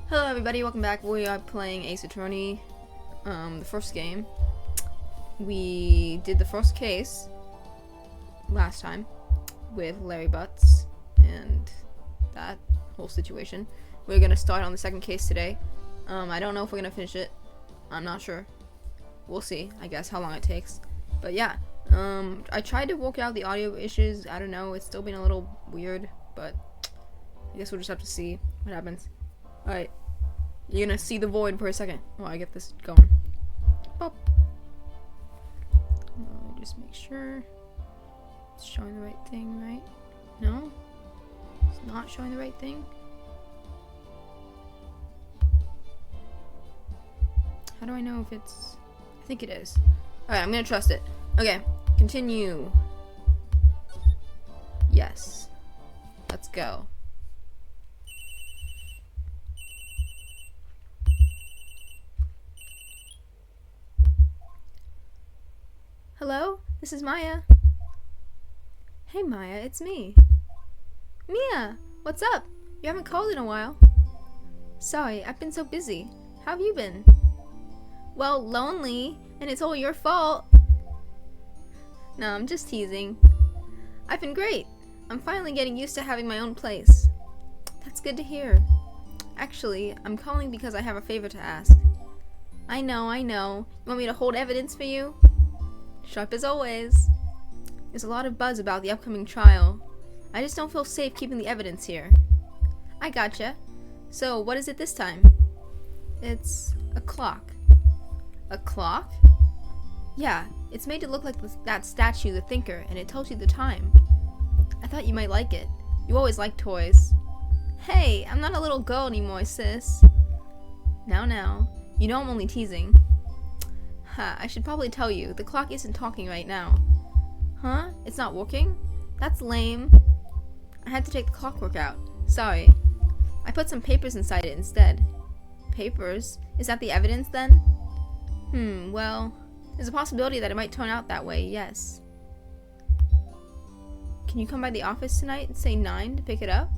Hello everybody, welcome back. We are playing Ace Attorney, the first game. We did the first case last time with Larry Butts and that whole situation. We're gonna start on the second case today. I don't know if we're gonna finish it. I'm not sure. We'll see, I guess, how long it takes. But yeah, I tried to work out the audio issues. I don't know, it's still been a little weird, but I guess we'll just have to see what happens. Alright. You're gonna see the void for a second while I get this going. Pop. Just make sure it's showing the right thing, right? No? It's not showing the right thing? How do I know if it's... I think it is. Alright, I'm gonna trust it. Okay, continue. Yes. Let's go. Hello? This is Maya. Hey Maya, it's me. Mia! What's up? You haven't called in a while. Sorry, I've been so busy. How have you been? Well, lonely, and it's all your fault. No, I'm just teasing. I've been great. I'm finally getting used to having my own place. That's good to hear. Actually, I'm calling because I have a favor to ask. I know. You want me to hold evidence for you? Sharp as always. There's a lot of buzz about the upcoming trial. I just don't feel safe keeping the evidence here. I gotcha. So, what is it this time? It's a clock. A clock? Yeah, it's made to look like that statue, the Thinker, and it tells you the time. I thought you might like it. You always like toys. Hey, I'm not a little girl anymore, sis. Now. You know I'm only teasing. I should probably tell you, the clock isn't talking right now. Huh? It's not working? That's lame. I had to take the clockwork out. Sorry. I put some papers inside it instead. Papers? Is that the evidence then? Well, there's a possibility that it might turn out that way, yes. Can you come by the office tonight and say 9 to pick it up?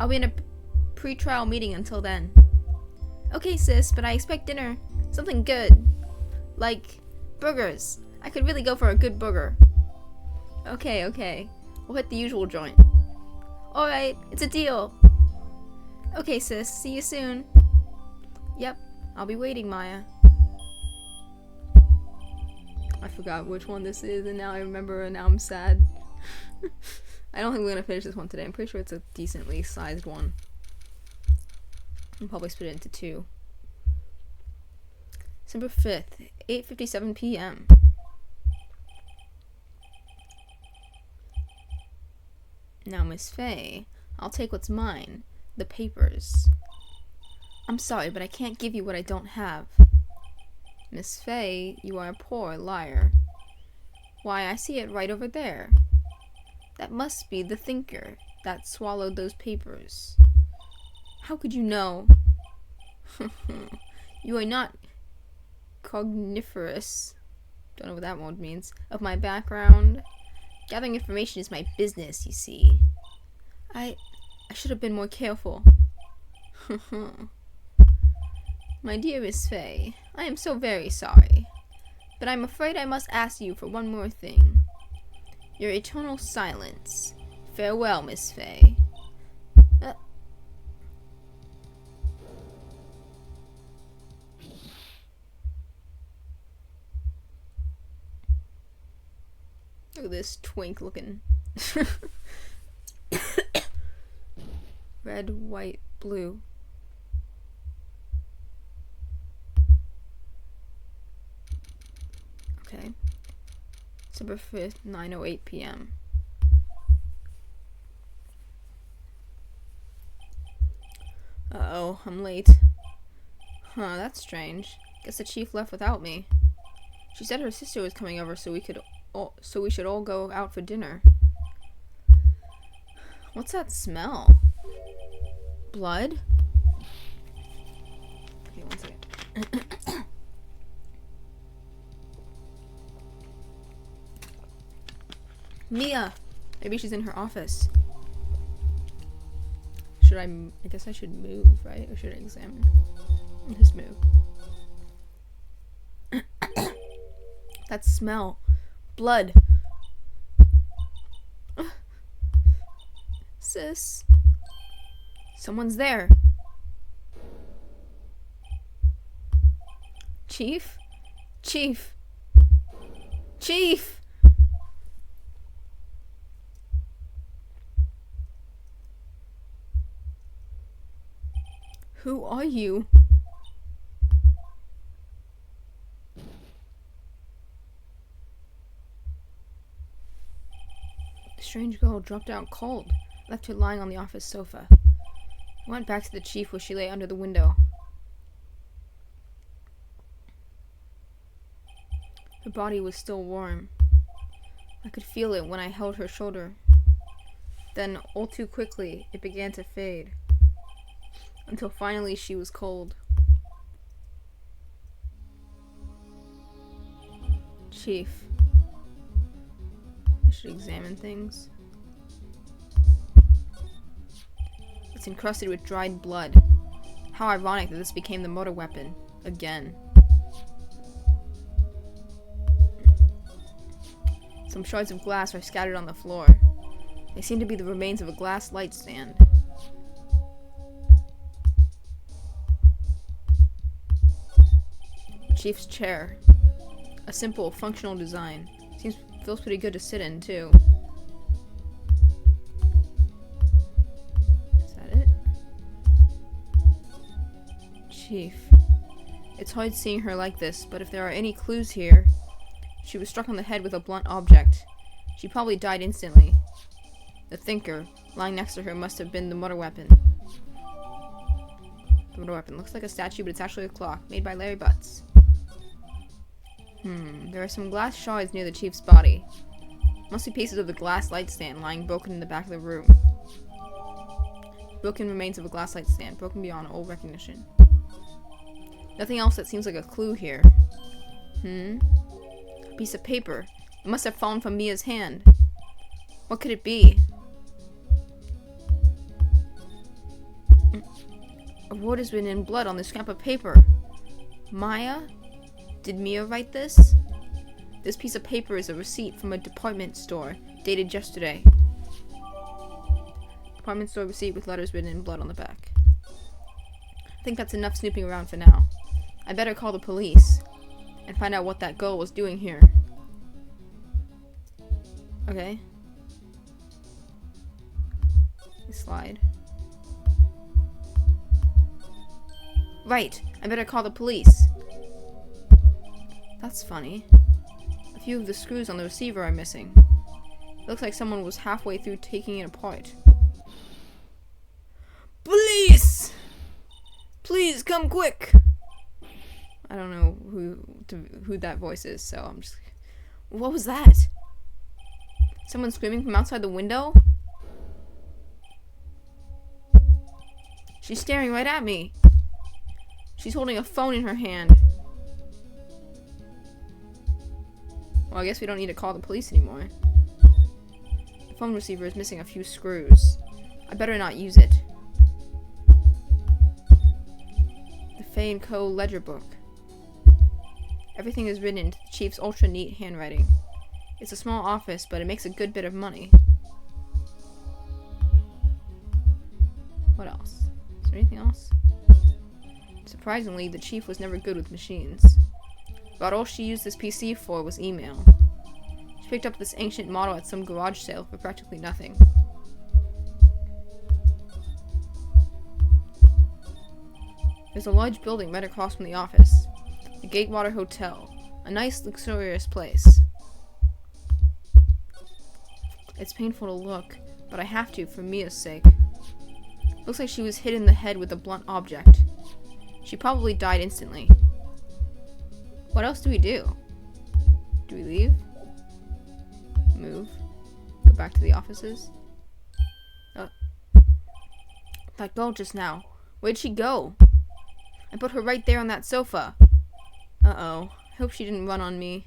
I'll be in a pre-trial meeting until then. Okay, sis, but I expect dinner. Something good. Like, burgers. I could really go for a good burger. Okay. We'll hit the usual joint. Alright, it's a deal. Okay, sis, see you soon. Yep, I'll be waiting, Maya. I forgot which one this is, and now I remember, and now I'm sad. I don't think we're gonna finish this one today. I'm pretty sure it's a decently sized one. I'll probably split it into 2. December 5th, 8:57 p.m. Now, Miss Faye, I'll take what's mine, the papers. I'm sorry, but I can't give you what I don't have. Miss Faye, you are a poor liar. Why, I see it right over there. That must be the Thinker that swallowed those papers. How could you know? You are not cogniferous, don't know what that word means, of my background. Gathering information is my business, you see. I should have been more careful. My dear Miss Faye, I am so very sorry, but I'm afraid I must ask you for one more thing. Your eternal silence. Farewell, Miss Faye. Look at this twink looking. Red, white, blue. Okay. December 5th, 9:08 p.m. Uh-oh, I'm late. Huh, that's strange. Guess the chief left without me. She said her sister was coming over so we should all go out for dinner. What's that smell? Blood? Okay, one second. Mia! Maybe she's in her office. I guess I should move, right? Or should I examine? Just move. That smell. Blood. Sis. Someone's there. Chief? Chief. Chief! Who are you? The strange girl dropped out cold, left her lying on the office sofa. I went back to the chief where she lay under the window. Her body was still warm. I could feel it when I held her shoulder. Then, all too quickly, it began to fade, until finally she was cold. Chief. I should examine things. It's encrusted with dried blood. How ironic that this became the murder weapon. Again. Some shards of glass are scattered on the floor. They seem to be the remains of a glass light stand. The chief's chair. A simple, functional design. Feels pretty good to sit in, too. Is that it? Chief. It's hard seeing her like this, but if there are any clues here... She was struck on the head with a blunt object. She probably died instantly. The thinker, lying next to her, must have been the murder weapon. The murder weapon looks like a statue, but it's actually a clock, made by Larry Butts. There are some glass shards near the chief's body. Must be pieces of the glass light stand lying broken in the back of the room. Broken remains of a glass light stand, broken beyond all recognition. Nothing else that seems like a clue here. A piece of paper. It must have fallen from Mia's hand. What could it be? A word has been in blood on this scrap of paper. Maya? Did Mia write this? This piece of paper is a receipt from a department store, dated yesterday. Department store receipt with letters written in blood on the back. I think that's enough snooping around for now. I better call the police and find out what that girl was doing here. Okay. Slide. Right, I better call the police. That's funny. A few of the screws on the receiver are missing. It looks like someone was halfway through taking it apart. Police! Please come quick! I don't know who that voice is, so I'm just... What was that? Someone screaming from outside the window? She's staring right at me. She's holding a phone in her hand. Well, I guess we don't need to call the police anymore. The phone receiver is missing a few screws. I better not use it. The Fay & Co. ledger book. Everything is written in the chief's ultra-neat handwriting. It's a small office, but it makes a good bit of money. What else? Is there anything else? Surprisingly, the chief was never good with machines. About all she used this PC for was email. She picked up this ancient model at some garage sale for practically nothing. There's a large building right across from the office. The Gatewater Hotel. A nice, luxurious place. It's painful to look, but I have to for Mia's sake. Looks like she was hit in the head with a blunt object. She probably died instantly. What else do we do? Do we leave? Move? Go back to the offices? That girl just now. Where'd she go? I put her right there on that sofa. Uh-oh. I hope she didn't run on me.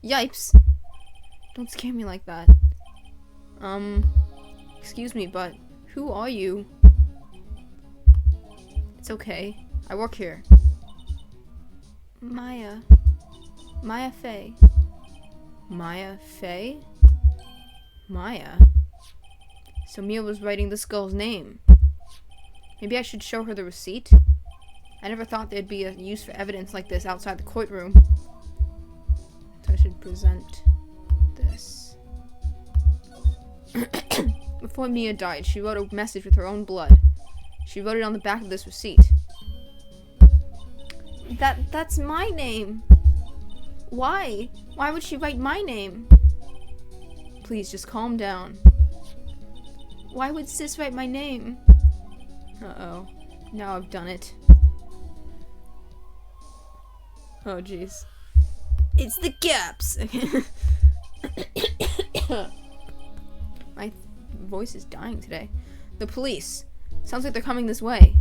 Yipes! Don't scare me like that. Excuse me, but who are you? It's okay. I work here. Maya. Maya Fey. Maya Fey? Maya? So Mia was writing this girl's name. Maybe I should show her the receipt? I never thought there'd be a use for evidence like this outside the courtroom. So I should present this. Before Mia died, she wrote a message with her own blood. She wrote it on the back of this receipt. That's my name. Why? Why would she write my name? Please, just calm down. Why would Sis write my name? Uh-oh. Now I've done it. Oh, jeez. It's the gaps! My voice is dying today. The police. Sounds like they're coming this way.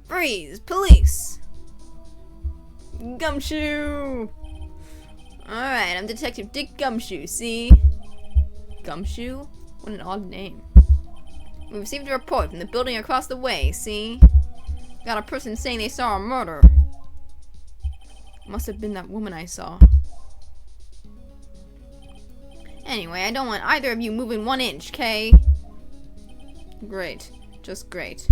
Freeze! Police! Gumshoe! Alright, I'm Detective Dick Gumshoe, see? Gumshoe? What an odd name. We received a report from the building across the way, see? Got a person saying they saw a murder. Must have been that woman I saw. Anyway, I don't want either of you moving 1 inch, Kay? Great. Just great.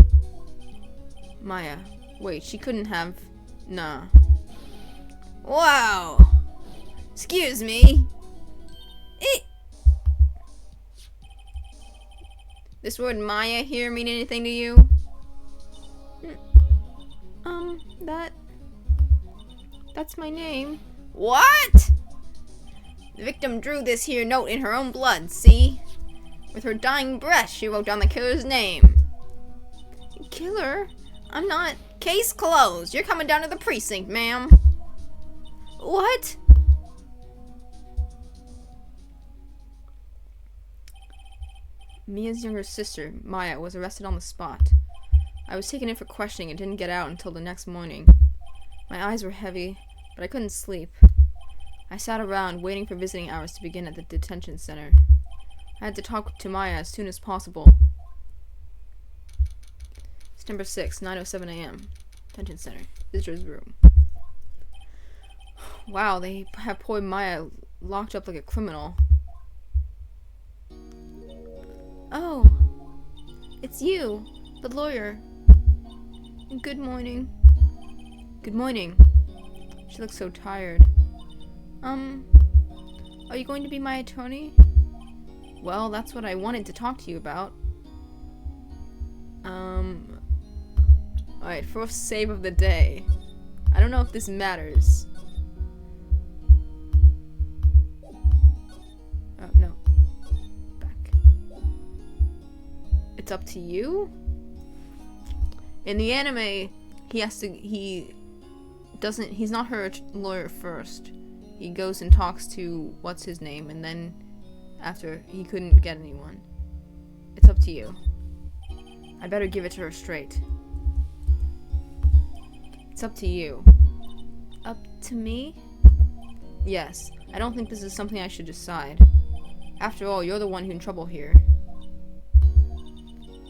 Maya. Wait, she couldn't have... Nah. Wow! Excuse me. This word Maya here mean anything to you? That's my name. What? The victim drew this here note in her own blood, see? With her dying breath, she wrote down the killer's name. Killer? I'm not... Case closed. You're coming down to the precinct, ma'am. What? Mia's younger sister, Maya, was arrested on the spot. I was taken in for questioning and didn't get out until the next morning. My eyes were heavy, but I couldn't sleep. I sat around waiting for visiting hours to begin at the detention center. I had to talk to Maya as soon as possible. September 6, 9:07 a.m. Detention center. Visitor's room. Wow, they have poor Maya locked up like a criminal. Oh, it's you, the lawyer. Good morning. Good morning. She looks so tired. Are you going to be my attorney? Well, that's what I wanted to talk to you about. Alright, first save of the day. I don't know if this matters. Oh, no. Back. It's up to you? In the anime, he's not her lawyer first. He goes and talks to what's his name, and then after he couldn't get anyone. It's up to you. I better give it to her straight. It's up to you. Up to me? Yes. I don't think this is something I should decide. After all, you're the one who's in trouble here.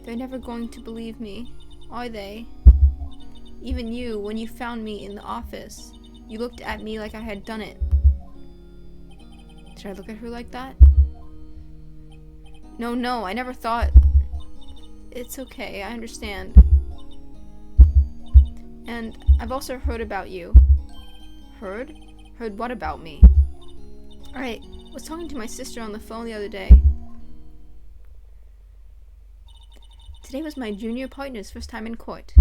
They're never going to believe me, are they? Even you, when you found me in the office, you looked at me like I had done it. Did I look at her like that? No, I never thought... It's okay, I understand. And I've also heard about you. Heard? Heard what about me? Alright, I was talking to my sister on the phone the other day. Today was my junior partner's first time in court.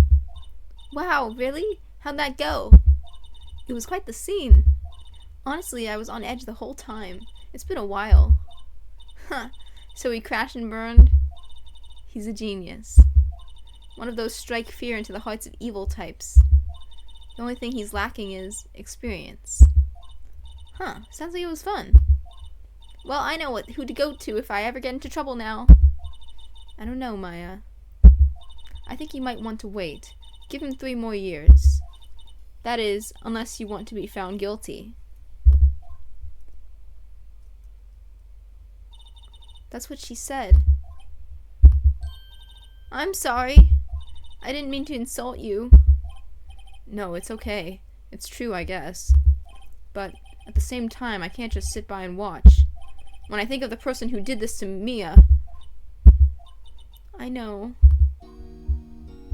Wow, really? How'd that go? It was quite the scene. Honestly, I was on edge the whole time. It's been a while. Huh, so he crashed and burned? He's a genius. One of those strike fear into the hearts of evil types. The only thing he's lacking is experience. Huh, sounds like it was fun. Well, I know who to go to if I ever get into trouble now. I don't know, Maya. I think you might want to wait. Give him 3 more years. That is, unless you want to be found guilty. That's what she said. I'm sorry. I didn't mean to insult you. No, it's okay. It's true, I guess. But at the same time, I can't just sit by and watch. When I think of the person who did this to Mia... I know.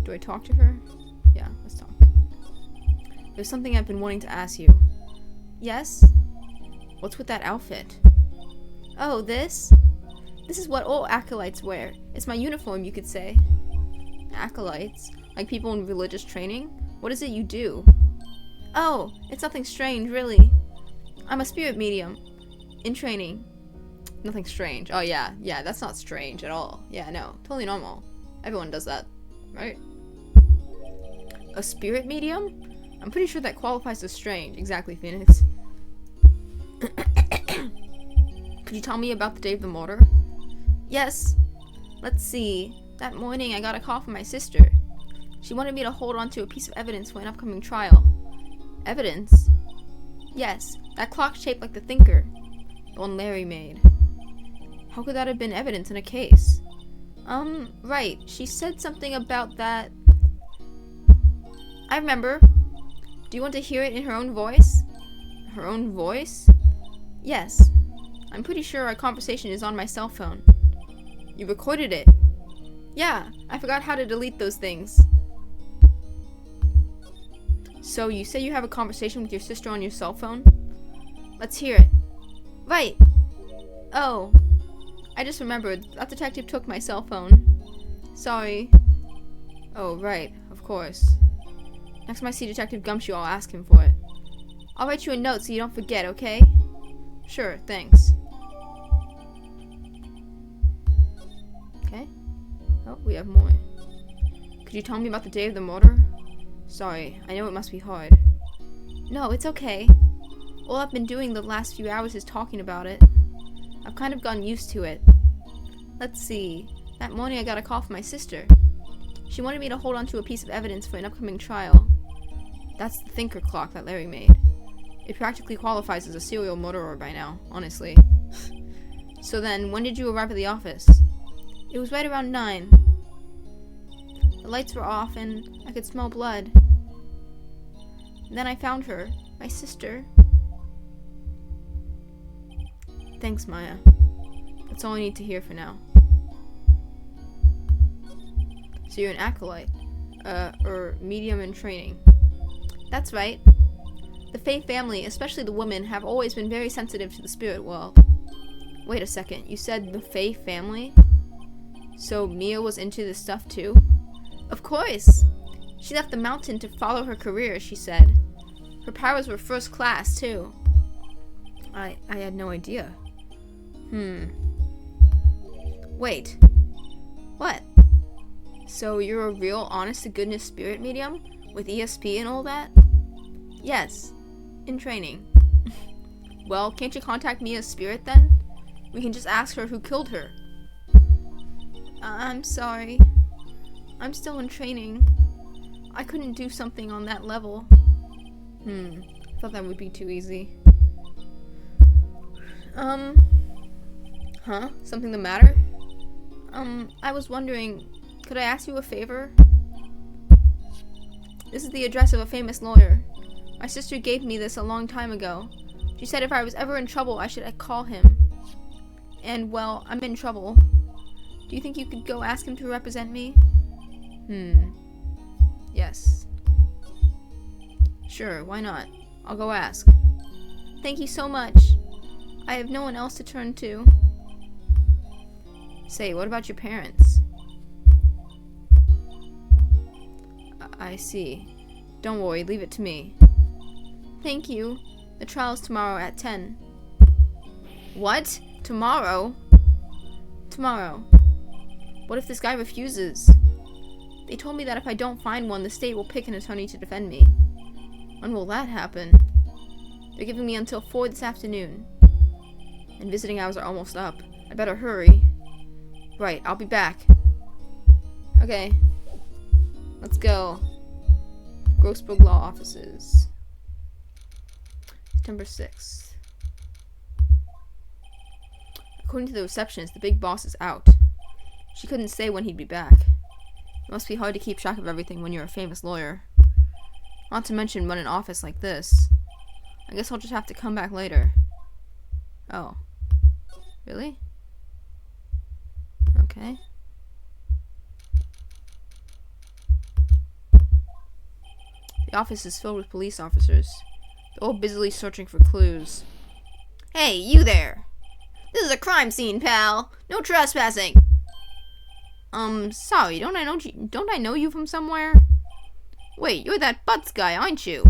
Do I talk to her? Yeah, let's talk. There's something I've been wanting to ask you. Yes? What's with that outfit? Oh, this? This is what all acolytes wear. It's my uniform, you could say. Acolytes? Like people in religious training? What is it you do? Oh, it's nothing strange, really. I'm a spirit medium. In training. Nothing strange. Oh, yeah, that's not strange at all. Yeah, no, totally normal. Everyone does that, right? A spirit medium? I'm pretty sure that qualifies as strange. Exactly, Phoenix. Could you tell me about the day of the murder? Yes. Let's see. That morning I got a call from my sister. She wanted me to hold on to a piece of evidence for an upcoming trial. Evidence? Yes, that clock shaped like the Thinker. The one Larry made. How could that have been evidence in a case? Right. She said something about that... I remember. Do you want to hear it in her own voice? Her own voice? Yes. I'm pretty sure our conversation is on my cell phone. You recorded it? Yeah, I forgot how to delete those things. So you say you have a conversation with your sister on your cell phone? Let's hear it. Right. Oh. I just remembered. That detective took my cell phone. Sorry. Oh, right. Of course. Next time I see Detective Gumshoe, I'll ask him for it. I'll write you a note so you don't forget, okay? Sure, thanks. Okay. Oh, we have more. Could you tell me about the day of the murder? Sorry, I know it must be hard. No, it's okay. All I've been doing the last few hours is talking about it. I've kind of gotten used to it. Let's see. That morning I got a call from my sister. She wanted me to hold on to a piece of evidence for an upcoming trial. That's the Thinker clock that Larry made. It practically qualifies as a serial murderer by now, honestly. So then, when did you arrive at the office? It was right around 9. The lights were off and I could smell blood. Then I found her, my sister. Thanks, Maya. That's all I need to hear for now. So you're an acolyte, or medium in training. That's right. The Faye family, especially the women, have always been very sensitive to the spirit world. Wait a second, you said the Faye family? So Mia was into this stuff too? Of course! She left the mountain to follow her career, she said. Her powers were first class, too. I had no idea. Wait. What? So you're a real honest-to-goodness spirit medium? With ESP and all that? Yes. In training. Well, can't you contact Mia's spirit then? We can just ask her who killed her. I'm sorry. I'm still in training. I couldn't do something on that level. I thought that would be too easy. Huh? Something the matter? I was wondering, could I ask you a favor? This is the address of a famous lawyer. My sister gave me this a long time ago. She said if I was ever in trouble, I should call him. And, well, I'm in trouble. Do you think you could go ask him to represent me? Yes. Sure, why not? I'll go ask. Thank you so much. I have no one else to turn to. Say, what about your parents? I see. Don't worry, leave it to me. Thank you. The trial's tomorrow at 10. What? Tomorrow? Tomorrow. What if this guy refuses? They told me that if I don't find one, the state will pick an attorney to defend me. When will that happen? They're giving me until 4 this afternoon. And visiting hours are almost up. I better hurry. Right, I'll be back. Okay. Let's go. Grossberg Law Offices. September 6th. According to the receptionist, the big boss is out. She couldn't say when he'd be back. It must be hard to keep track of everything when you're a famous lawyer. Not to mention run an office like this. I guess I'll just have to come back later. Oh. Really? Okay. The office is filled with police officers. They're all busily searching for clues. Hey, you there! This is a crime scene, pal! No trespassing! Sorry, don't I know you from somewhere? Wait, you're that Butts guy, aren't you?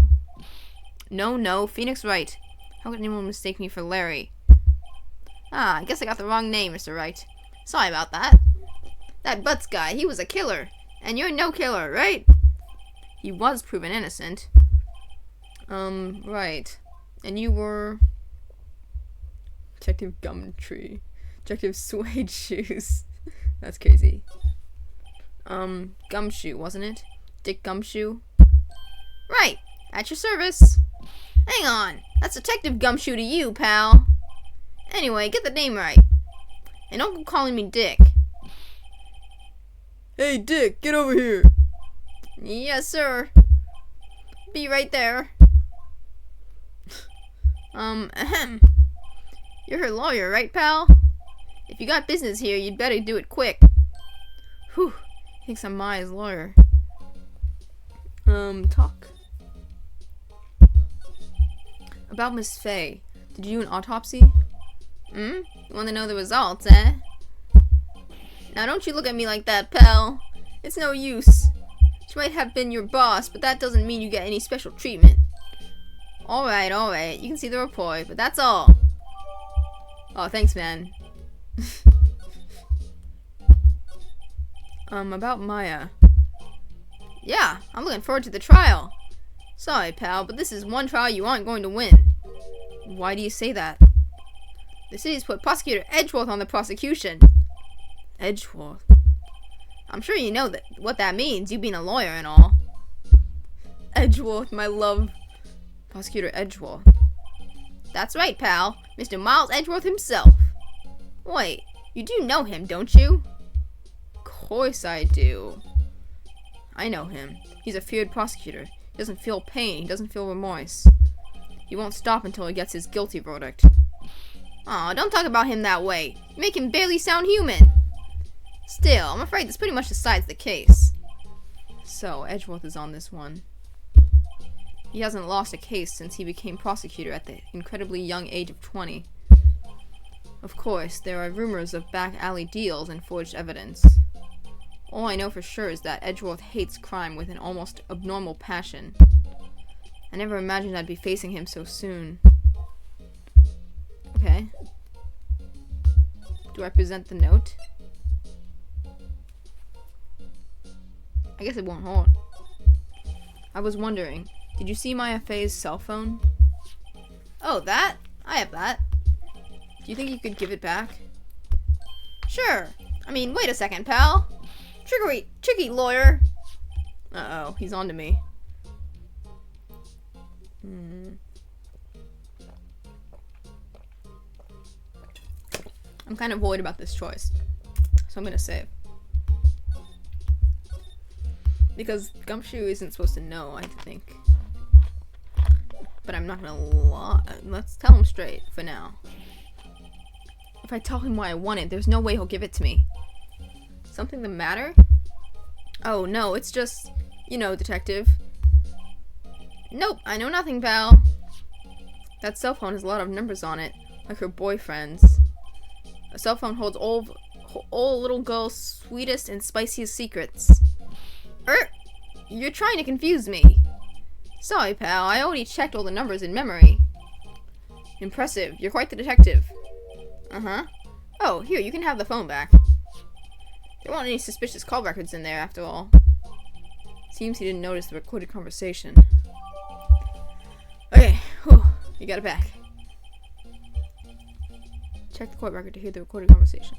No, Phoenix Wright. How could anyone mistake me for Larry? Ah, I guess I got the wrong name, Mr. Wright. Sorry about that. That Butts guy, he was a killer. And you're no killer, right? He was proven innocent. Right. And you were... Detective Gumtree. Detective Suede Shoes. That's crazy. Gumshoe, wasn't it? Dick Gumshoe? Right! At your service! Hang on! That's Detective Gumshoe to you, pal! Anyway, get the name right. And don't go calling me Dick. Hey, Dick, get over here! Yes, sir. Be right there. Ahem. You're her lawyer, right, pal? If you got business here, you'd better do it quick. Whew. He thinks I'm Maya's lawyer. Talk. About Miss Faye. Did you do an autopsy? You want to know the results, eh? Now don't you look at me like that, pal. It's no use. She might have been your boss, but that doesn't mean you get any special treatment. Alright. You can see the report, but that's all. Oh, thanks, man. About Maya. Yeah, I'm looking forward to the trial. Sorry, pal, but this is one trial you aren't going to win. Why do you say that? The city's put Prosecutor Edgeworth on the prosecution. Edgeworth? I'm sure you know what that means, you being a lawyer and all. Edgeworth, my love. Prosecutor Edgeworth. That's right, pal. Mr. Miles Edgeworth himself. Wait, you do know him, don't you? Of course I do. I know him. He's a feared prosecutor. He doesn't feel pain. He doesn't feel remorse. He won't stop until he gets his guilty verdict. Aw, don't talk about him that way. You make him barely sound human. Still, I'm afraid this pretty much decides the case. So, Edgeworth is on this one. He hasn't lost a case since he became prosecutor at the incredibly young age of 20. Of course, there are rumors of back alley deals and forged evidence. All I know for sure is that Edgeworth hates crime with an almost abnormal passion. I never imagined I'd be facing him so soon. Okay. Do I present the note? I guess it won't hold. I was wondering, did you see Maya Faye's cell phone? Oh, that? I have that. Do you think you could give it back? Sure. I mean, wait a second, pal. Tricky lawyer. Uh-oh, he's on to me. I'm kind of worried about this choice, so I'm gonna save. Because Gumshoe isn't supposed to know, I think. But I'm not gonna lie. Let's tell him straight for now. If I tell him why I want it, there's no way he'll give it to me. Something the matter? Oh no, it's just, you know, detective. Nope, I know nothing, pal. That cell phone has a lot of numbers on it, like her boyfriend's. A cell phone holds all little girl's sweetest and spiciest secrets. You're trying to confuse me. Sorry, pal, I already checked all the numbers in memory. Impressive, you're quite the detective. Uh-huh. Oh, here, you can have the phone back. There weren't any suspicious call records in there, after all. Seems he didn't notice the recorded conversation. Okay, whew, you got it back. Check the court record to hear the recorded conversation.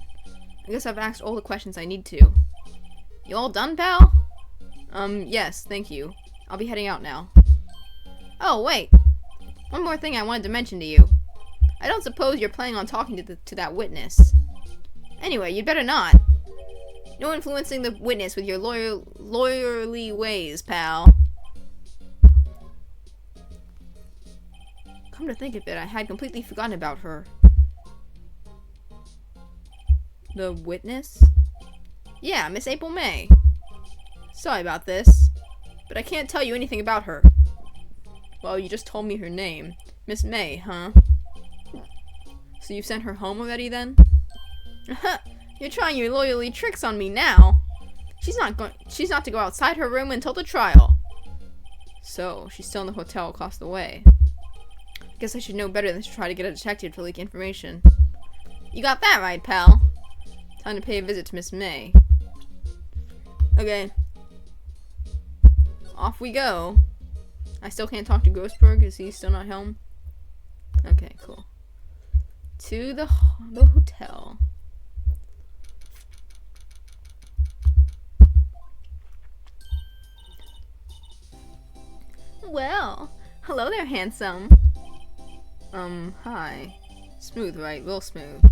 I guess I've asked all the questions I need to. You all done, pal? Yes, thank you. I'll be heading out now. Oh, wait. One more thing I wanted to mention to you. I don't suppose you're planning on talking to that witness. Anyway, you'd better not. No influencing the witness with your lawyerly ways, pal. Come to think of it, I had completely forgotten about her. The witness? Yeah, Miss April May. Sorry about this, but I can't tell you anything about her. Well, you just told me her name. Miss May, huh? So you've sent her home already, then? You're trying your lawyerly tricks on me now. She's not to go outside her room until the trial. So, she's still in the hotel across the way. I guess I should know better than to try to get a detective to leak information. You got that right, pal. Time to pay a visit to Miss May. Okay. Off we go. I still can't talk to Grossberg. Is he still not home? Okay, cool. To the hotel. Well, hello there, handsome. Hi. Smooth, right? Real smooth.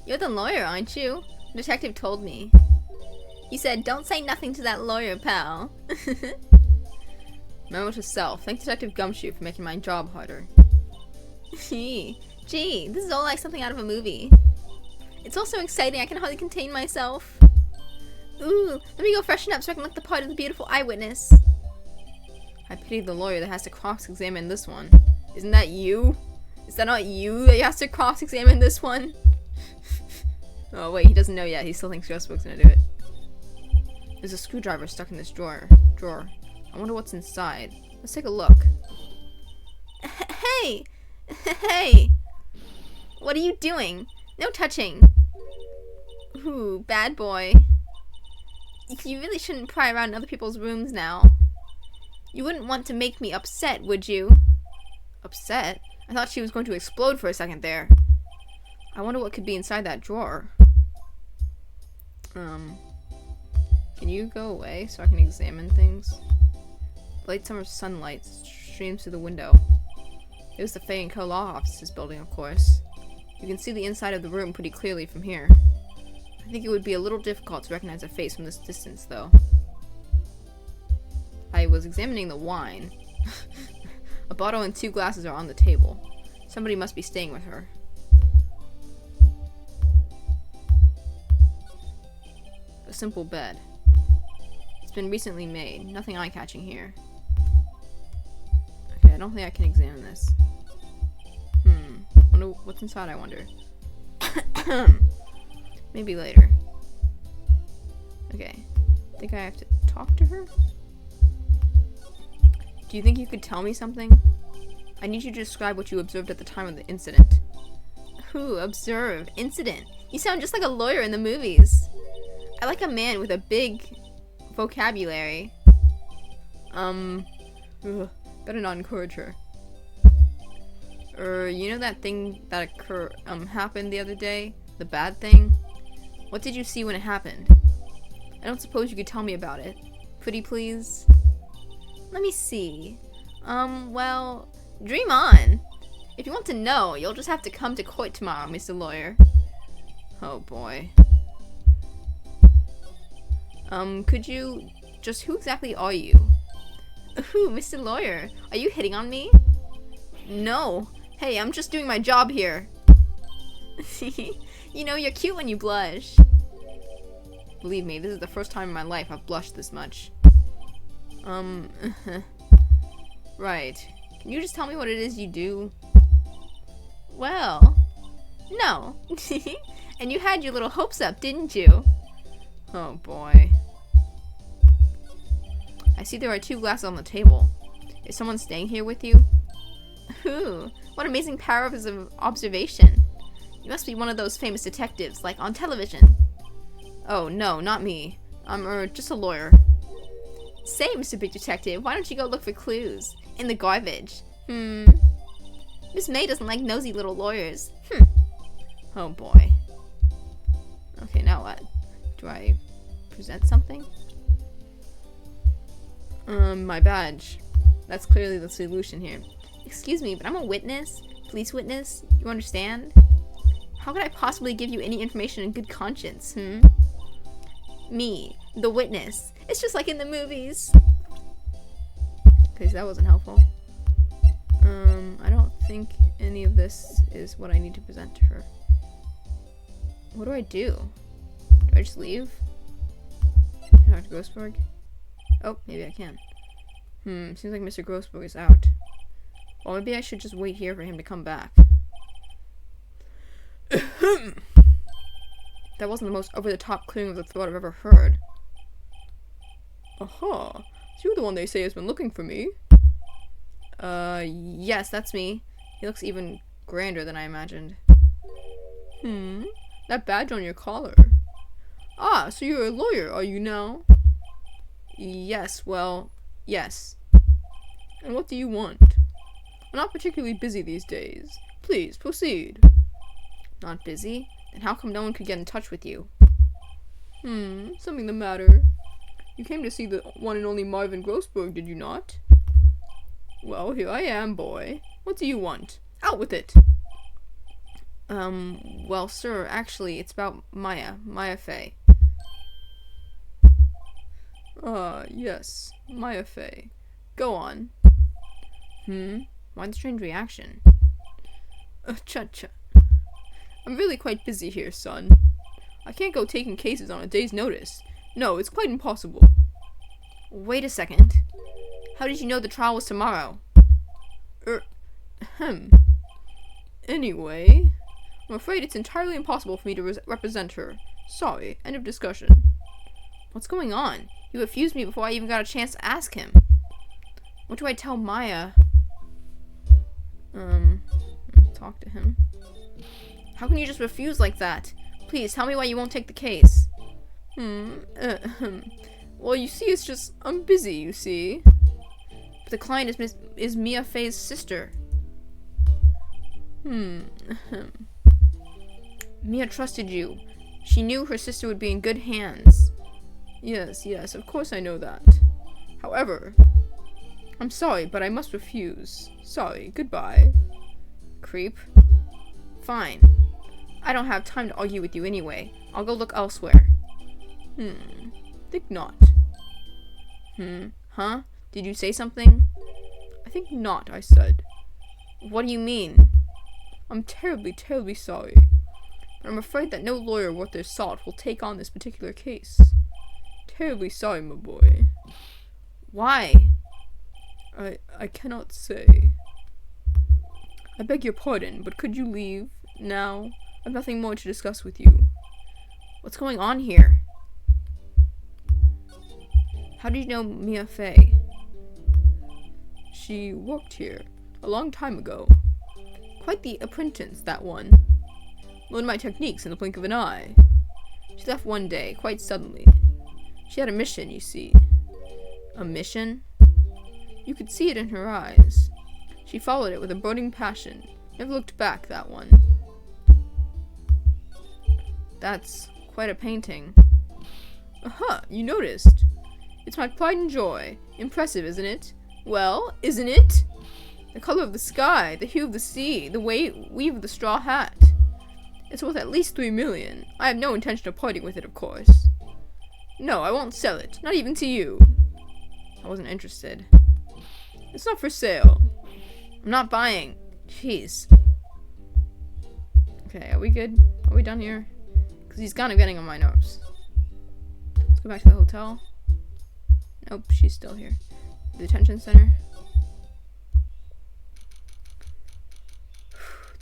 You're the lawyer, aren't you? The detective told me. He said, don't say nothing to that lawyer, pal. Memo to self. Thank Detective Gumshoe for making my job harder. Gee, this is all like something out of a movie. It's all so exciting I can hardly contain myself. Ooh, let me go freshen up so I can look the part of the beautiful eyewitness. I pity the lawyer that has to cross-examine this one. Isn't that you? Is that not you that has to cross-examine this one? Oh wait, he doesn't know yet. He still thinks Grossberg's gonna do it. There's a screwdriver stuck in this drawer. I wonder what's inside. Let's take a look. Hey! Hey! What are you doing? No touching. Ooh, bad boy. You really shouldn't pry around in other people's rooms now. You wouldn't want to make me upset, would you? Upset? I thought she was going to explode for a second there. I wonder what could be inside that drawer. Can you go away so I can examine things? Late summer sunlight streams through the window. It was the Fay & Co. Law Offices building, of course. You can see the inside of the room pretty clearly from here. I think it would be a little difficult to recognize a face from this distance, though. I was examining the wine. A bottle and 2 glasses are on the table. Somebody must be staying with her. A simple bed. It's been recently made. Nothing eye-catching here. Okay, I don't think I can examine this. Wonder what's inside, I wonder. Maybe later. Okay. I think I have to talk to her? Do you think you could tell me something? I need you to describe what you observed at the time of the incident. Ooh, observe. Incident. You sound just like a lawyer in the movies. I like a man with a big vocabulary. Better not encourage her. You know that thing that happened the other day? The bad thing? What did you see when it happened? I don't suppose you could tell me about it. Pretty please? Let me see. Well, dream on. If you want to know, you'll just have to come to court tomorrow, Mr. Lawyer. Oh boy. Could you... Just who exactly are you? Ooh, Mr. Lawyer. Are you hitting on me? No. Hey, I'm just doing my job here. You know, you're cute when you blush. Believe me, this is the first time in my life I've blushed this much. Right. Can you just tell me what it is you do? Well, no. And you had your little hopes up, didn't you? Oh boy. I see there are 2 glasses on the table. Is someone staying here with you? Ooh, what amazing power of observation. You must be one of those famous detectives, like on television. Oh, no, not me. I'm, just a lawyer. Say, Mr. Big Detective, why don't you go look for clues? In the garbage. Miss May doesn't like nosy little lawyers. Oh boy. Okay, now what? Do I present something? My badge. That's clearly the solution here. Excuse me, but I'm a witness. Police witness? You understand? How could I possibly give you any information in good conscience, Me, the witness. It's just like in the movies. Okay, so that wasn't helpful. I don't think any of this is what I need to present to her. What do? Do I just leave? Can I talk to Grossberg? Oh, maybe I can. Seems like Mr. Grossberg is out. Well, maybe I should just wait here for him to come back. That wasn't the most over-the-top clearing of the throat I've ever heard. Aha! So you're the one they say has been looking for me? Yes, that's me. He looks even grander than I imagined. That badge on your collar. Ah, so you're a lawyer, are you now? Yes, well, yes. And what do you want? I'm not particularly busy these days. Please, proceed. Not busy? Then how come no one could get in touch with you? Something the matter. You came to see the one and only Marvin Grossberg, did you not? Well, here I am, boy. What do you want? Out with it! Well, sir, actually, it's about Maya Fey. Ah, yes, Maya Fey. Go on. Why the strange reaction? Cha-cha. I'm really quite busy here, son. I can't go taking cases on a day's notice. No, it's quite impossible. Wait a second. How did you know the trial was tomorrow? Anyway, I'm afraid it's entirely impossible for me to represent her. Sorry, end of discussion. What's going on? You refused me before I even got a chance to ask him. What do I tell Maya? Talk to him. How can you just refuse like that? Please, tell me why you won't take the case. Well, you see, it's just, I'm busy, you see. But the client is Mia Fey's sister. Mia trusted you. She knew her sister would be in good hands. Yes, of course I know that. However, I'm sorry, but I must refuse. Sorry, goodbye. Creep. Fine. I don't have time to argue with you anyway. I'll go look elsewhere. Think not. Huh? Did you say something? I think not, I said. What do you mean? I'm terribly, terribly sorry. But I'm afraid that no lawyer worth their salt will take on this particular case. Terribly sorry, my boy. Why? I cannot say. I beg your pardon, but could you leave now? I have nothing more to discuss with you. What's going on here? How do you know Mia Fey? She worked here a long time ago. Quite the apprentice, that one. Learned my techniques in the blink of an eye. She left one day, quite suddenly. She had a mission, you see. A mission? You could see it in her eyes. She followed it with a burning passion. Never looked back, that one. That's quite a painting. Aha, you noticed. It's my pride and joy. Impressive, isn't it? Well, isn't it? The color of the sky, the hue of the sea, the weave of the straw hat. It's worth at least 3 million. I have no intention of parting with it, of course. No, I won't sell it. Not even to you. I wasn't interested. It's not for sale. I'm not buying. Jeez. Okay, are we good? Are we done here? Because he's kind of getting on my nerves. Let's go back to the hotel. Nope, she's still here. The detention center.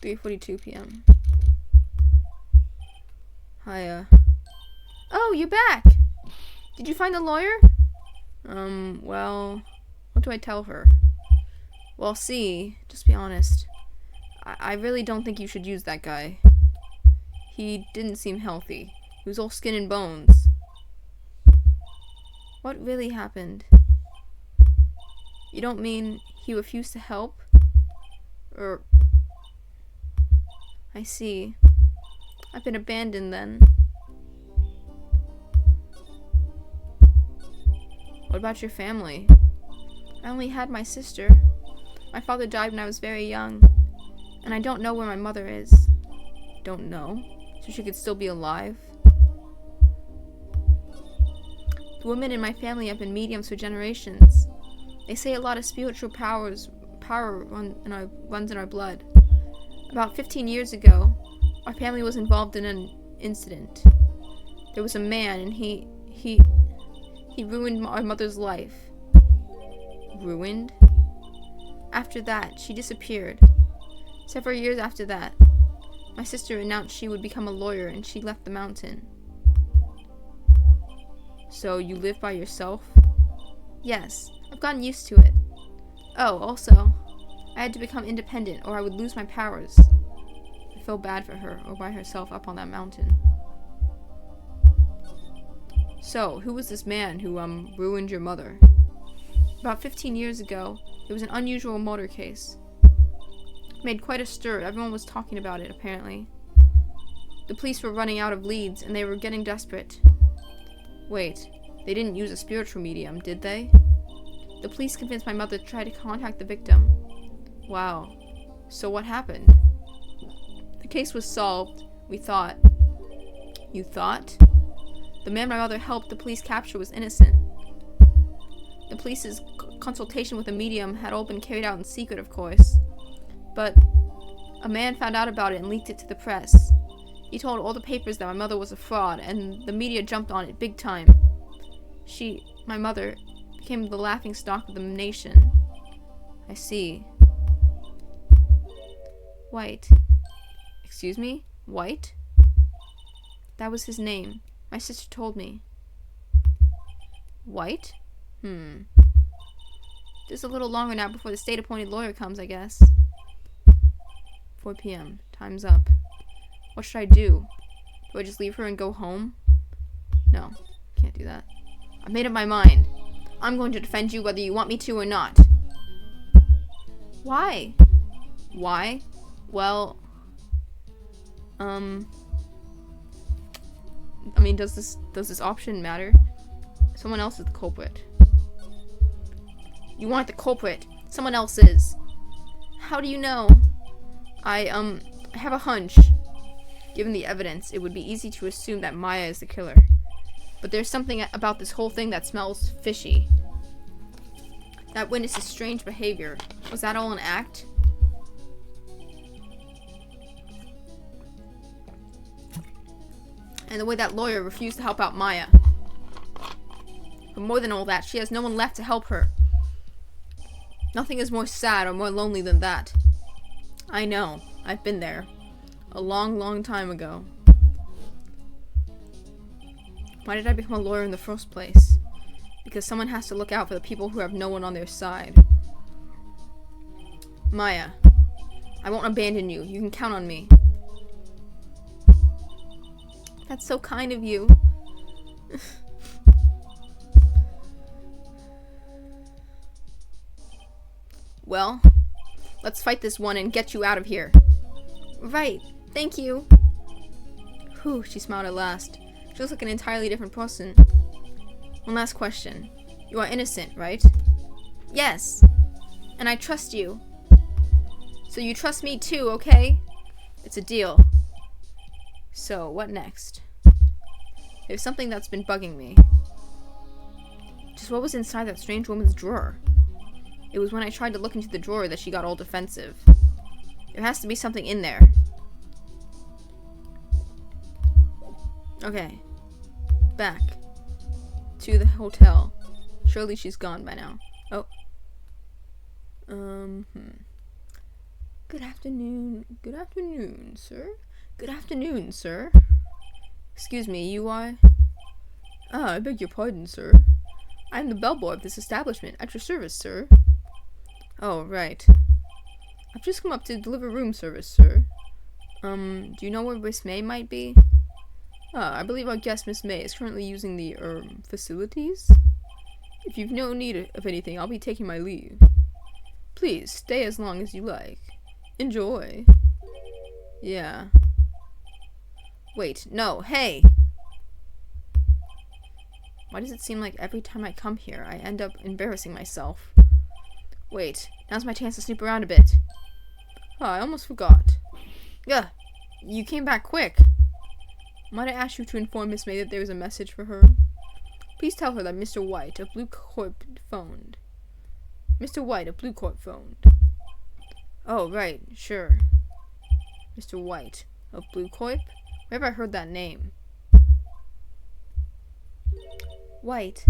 3:42 p.m. Hi, Oh, you're back! Did you find the lawyer? Well, what do I tell her? Well, see, just be honest. I really don't think you should use that guy. He didn't seem healthy. He was all skin and bones. What really happened? You don't mean he refused to help? Or... I see. I've been abandoned then. What about your family? I only had my sister. My father died when I was very young. And I don't know where my mother is. Don't know? So she could still be alive? The women in my family have been mediums for generations. They say a lot of spiritual power runs in our blood. About 15 years ago, our family was involved in an incident. There was a man, and he ruined our mother's life. Ruined? After that, she disappeared. Several years after that, my sister announced she would become a lawyer, and she left the mountain. So, you live by yourself? Yes, I've gotten used to it. Oh, also, I had to become independent or I would lose my powers. I felt bad for her, or by herself up on that mountain. So, who was this man who, ruined your mother? About 15 years ago, there was an unusual murder case. It made quite a stir. Everyone was talking about it, apparently. The police were running out of leads, and they were getting desperate. Wait, they didn't use a spiritual medium, did they? The police convinced my mother to try to contact the victim. Wow. So what happened? The case was solved, we thought. You thought? The man my mother helped the police capture was innocent. The police's consultation with a medium had all been carried out in secret, of course. But a man found out about it and leaked it to the press. He told all the papers that my mother was a fraud, and the media jumped on it big time. My mother, became the laughingstock of the nation. I see. White. Excuse me? White? That was his name. My sister told me. White? Just a little longer now before the state-appointed lawyer comes, I guess. 4 p.m. Time's up. What should I do? Do I just leave her and go home? No, can't do that. I've made up my mind. I'm going to defend you whether you want me to or not. Why? Why? Well, I mean, does this option matter? Someone else is the culprit. You aren't the culprit. Someone else is. How do you know? I have a hunch. Given the evidence, it would be easy to assume that Maya is the killer. But there's something about this whole thing that smells fishy. That witness's strange behavior. Was that all an act? And the way that lawyer refused to help out Maya. But more than all that, she has no one left to help her. Nothing is more sad or more lonely than that. I know. I've been there. A long, long time ago. Why did I become a lawyer in the first place? Because someone has to look out for the people who have no one on their side. Maya, I won't abandon you. You can count on me. That's so kind of you. Well, let's fight this one and get you out of here. Right, thank you. Whew, she smiled at last. She looks like an entirely different person. One last question. You are innocent, right? Yes. And I trust you. So you trust me too, okay? It's a deal. So, what next? There's something that's been bugging me. Just what was inside that strange woman's drawer? It was when I tried to look into the drawer that she got all defensive. There has to be something in there. Okay. Back. To the hotel. Surely she's gone by now. Oh. Good afternoon. Good afternoon, sir. Good afternoon, sir. Excuse me, you are? I beg your pardon, sir. I am the bellboy of this establishment. At your service, sir. Oh, right. I've just come up to deliver room service, sir. Do you know where Miss May might be? I believe our guest, Miss May, is currently using the, facilities? If you've no need of anything, I'll be taking my leave. Please, stay as long as you like. Enjoy. Yeah. Wait, no, hey! Why does it seem like every time I come here, I end up embarrassing myself? Wait, now's my chance to snoop around a bit. Oh, I almost forgot. Yeah, you came back quick. Might I ask you to inform Miss May that there is a message for her? Please tell her that Mr. White of Blue Corp phoned. Mr. White of Blue Corp phoned. Oh, right, sure. Mr. White of Blue Corp? Where have I heard that name? White.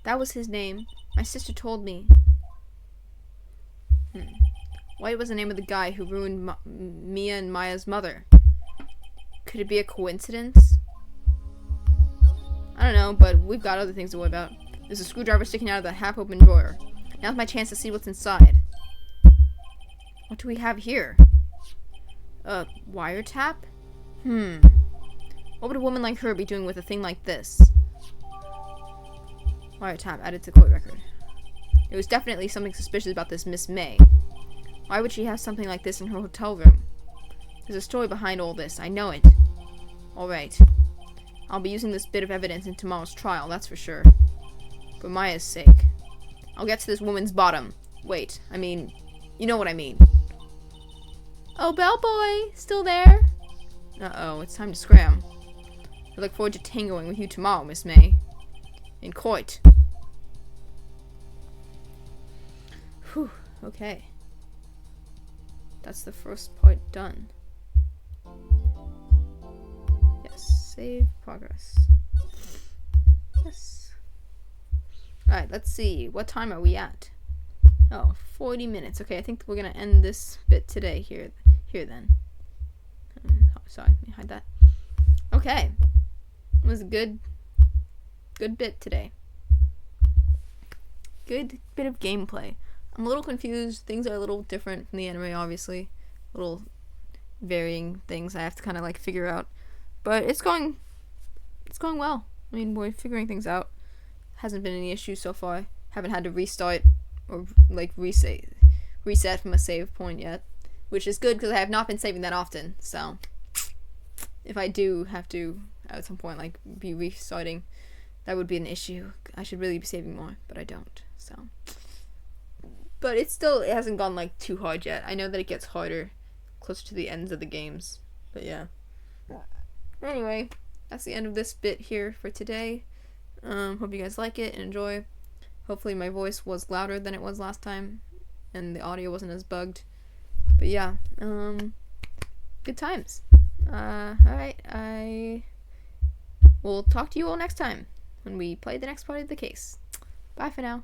That was his name. My sister told me. White was the name of the guy who ruined Mia and Maya's mother. Could it be a coincidence? I don't know, but we've got other things to worry about. There's a screwdriver sticking out of the half-open drawer. Now's my chance to see what's inside. What do we have here? A wiretap? What would a woman like her be doing with a thing like this? Wiretap added to court record. There was definitely something suspicious about this Miss May. Why would she have something like this in her hotel room? There's a story behind all this. I know it. Alright. I'll be using this bit of evidence in tomorrow's trial, that's for sure. For Maya's sake. I'll get to this woman's bottom. Wait, I mean, you know what I mean. Oh, bellboy! Still there? Uh-oh, it's time to scram. I look forward to tangoing with you tomorrow, Miss May. In court. Whew, okay. That's the first part done. Yes, save progress. Yes. Alright, let's see. What time are we at? Oh, 40 minutes. Okay, I think we're gonna end this bit today here then. Oh, sorry, let me hide that. Okay. It was a good bit today. Good bit of gameplay. I'm a little confused. Things are a little different from the anime, obviously. Little varying things I have to kind of like figure out. But it's going well. I mean, we're figuring things out. Hasn't been any issues so far. Haven't had to restart or like reset from a save point yet, which is good because I have not been saving that often. So if I do have to at some point like be restarting, that would be an issue. I should really be saving more, but I don't. So, but it hasn't gone like too hard yet. I know that it gets harder closer to the ends of the games, but yeah. Anyway, that's the end of this bit here for today. Hope you guys like it and enjoy. Hopefully my voice was louder than it was last time and the audio wasn't as bugged. But yeah, good times. Alright, I will talk to you all next time when we play the next part of the case. Bye for now.